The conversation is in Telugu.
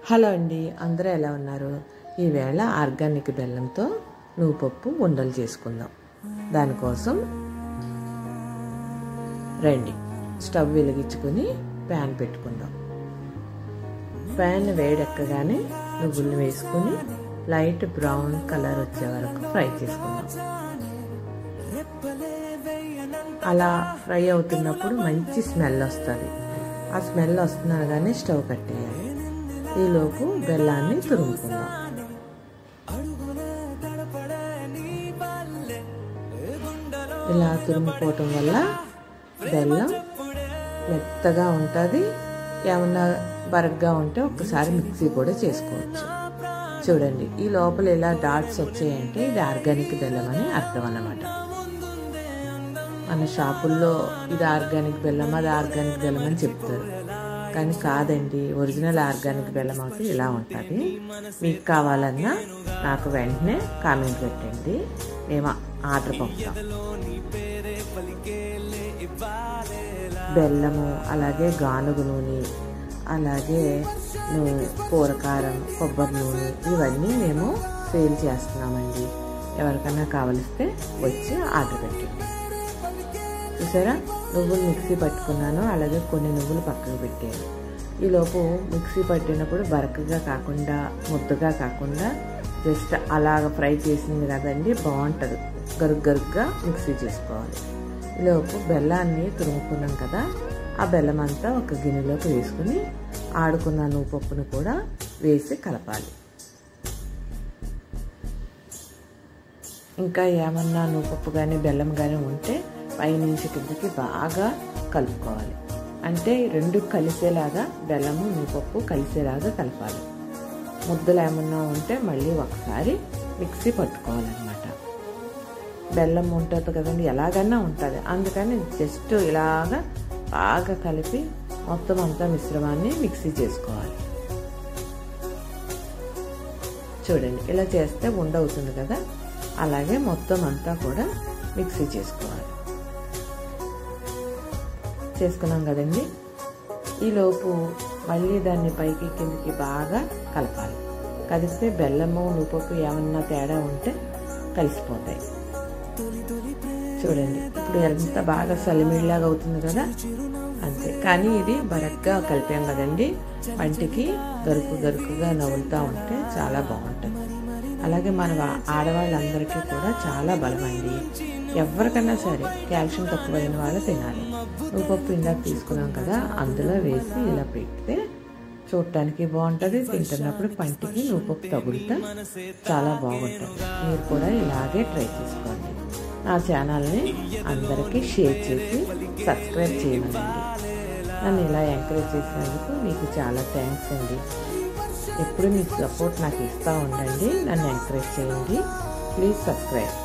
హలో అండి, అందరూ ఎలా ఉన్నారు? ఈవేళ ఆర్గానిక్ బెల్లంతో నువ్వుపప్పు ఉండలు చేసుకుందాం. దానికోసం రండి, స్టవ్ వెలిగించుకొని ప్యాన్ పెట్టుకుందాం. ప్యాన్ వేడెక్కగానే నువ్వులు వేసుకుని లైట్ బ్రౌన్ కలర్ వచ్చే వరకు ఫ్రై చేసుకుందాం. అలా ఫ్రై అవుతున్నప్పుడు మంచి స్మెల్ వస్తుంది. ఆ స్మెల్ వస్తుండగానే స్టవ్ కట్టేయాలి. ఈలోపు బెల్లాన్ని తురుముకుందాం. ఇలా తురుముకోవటం వల్ల బెల్లం మెత్తగా ఉంటుంది. ఏమన్నా బరగ్గా ఉంటే ఒక్కసారి మిక్సీ కూడా చేసుకోవచ్చు. చూడండి, ఈ లోపల ఇలా డాట్స్ వచ్చాయంటే ఇది ఆర్గానిక్ బెల్లం అని అర్థం అన్నమాట. మన షాపుల్లో ఇది ఆర్గానిక్ బెల్లం, అది ఆర్గానిక్ బెల్లం అని చెప్తారు, కానీ కాదండి. ఒరిజినల్ ఆర్గానిక్ బెల్లం అయితే ఇలా ఉంటుంది. మీకు కావాలన్నా నాకు వెంటనే కామెంట్ పెట్టండి, మేము ఆర్డర్ పంపుతాం. బెల్లము, అలాగే గానుగ నూనె, అలాగే కూరకారం, కొబ్బరి నూనె ఇవన్నీ మేము సేల్ చేస్తున్నామండి. ఎవరికైనా కావలిస్తే వచ్చి ఆర్డర్ పెట్టండి. చూసారా, నువ్వులు మిక్సీ పట్టుకున్నాను, అలాగే కొన్ని నువ్వులు పక్కకు పెట్టాను. ఈలోపు మిక్సీ పట్టినప్పుడు బరకగా కాకుండా, ముద్దగా కాకుండా జస్ట్ అలాగ ఫ్రై చేసింది కదండి, బాగుంటుంది. గరుగ్గా మిక్సీ చేసుకోవాలి. ఈలోపు బెల్లాన్ని తురుముకున్నాం కదా, ఆ బెల్లం అంతా ఒక గిన్నెలోకి వేసుకుని ఆడుకున్న నువ్వుపప్పును కూడా వేసి కలపాలి. ఇంకా ఏమన్నా నువ్వుపప్పు కానీ బెల్లం కానీ ఉంటే పైనుంచి కిందకి బాగా కలుపుకోవాలి. అంటే రెండు కలిసేలాగా, బెల్లము నువ్వుపప్పు కలిసేలాగా కలపాలి. ముద్దలు ఏమన్నా ఉంటే మళ్ళీ ఒకసారి మిక్సీ పట్టుకోవాలన్నమాట. బెల్లం ఉంటుంది కదండి, ఎలాగన్నా ఉంటుంది, అందుకని జస్ట్ ఇలాగా బాగా కలిపి మొత్తం అంతా మిశ్రమాన్ని మిక్సీ చేసుకోవాలి. చూడండి, ఇలా చేస్తే ఉండవుతుంది కదా, అలాగే మొత్తం అంతా కూడా మిక్సీ చేసుకోవాలి. చేసుకున్నాం కదండి. ఈలోపు మళ్ళీ దాన్ని పైకి కిందికి బాగా కలపాలి. కలిస్తే బెల్లము నువ్వుపప్పు ఏమన్నా తేడా ఉంటే కలిసిపోతాయి. చూడండి, ఇప్పుడు ఎంత బాగా సలిమిడిలాగా అవుతుంది కదా, అంతే. కానీ ఇది బరగ్గా కలిపాం కదండి, వంటికి గరుకుగా నవ్వులుతూ ఉంటే చాలా బాగుంటుంది. అలాగే మన ఆడవాళ్ళందరికీ కూడా చాలా బలమండి. ఎవరికైనా సరే కాల్షియం తక్కువైన వాళ్ళు తినాలి. నువ్వుపప్పు ఇందాక తీసుకున్నాం కదా, అందులో వేసి ఇలా పెడితే చూడటానికి బాగుంటుంది. తింటున్నప్పుడు పంటికి నువ్వుపప్పు తగులుతా చాలా బాగుంటుంది. మీరు కూడా ఇలాగే ట్రై చేసుకోండి. నా ఛానల్ని అందరికీ షేర్ చేసి సబ్స్క్రైబ్ చేయమనండి. నన్ను ఇలా ఎంకరేజ్ చేసినందుకు మీకు చాలా థ్యాంక్స్ అండి. ఎప్పుడు మీ సపోర్ట్ నాకు ఇస్తూ ఉండండి. నన్ను ఎంకరేజ్ చేయండి. Please subscribe.